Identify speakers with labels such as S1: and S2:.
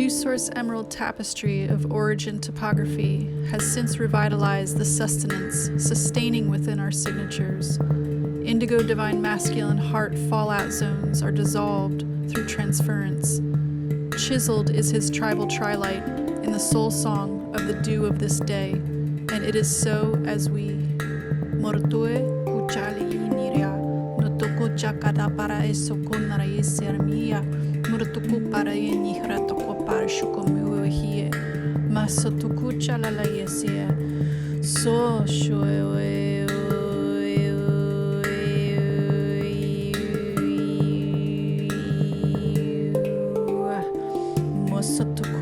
S1: new source emerald tapestry of origin topography has since revitalized the sustenance, sustaining within our signatures. Indigo divine masculine heart fallout zones are dissolved through transference. Chiseled is his tribal trilite in the soul song of the dew of this day, and it is so as we Mortue uchali iniria notoko chakada para eso konara yesermia murtuku para yenihra toko para shukomuhie masotuku chalala yesia so shoe mosotuku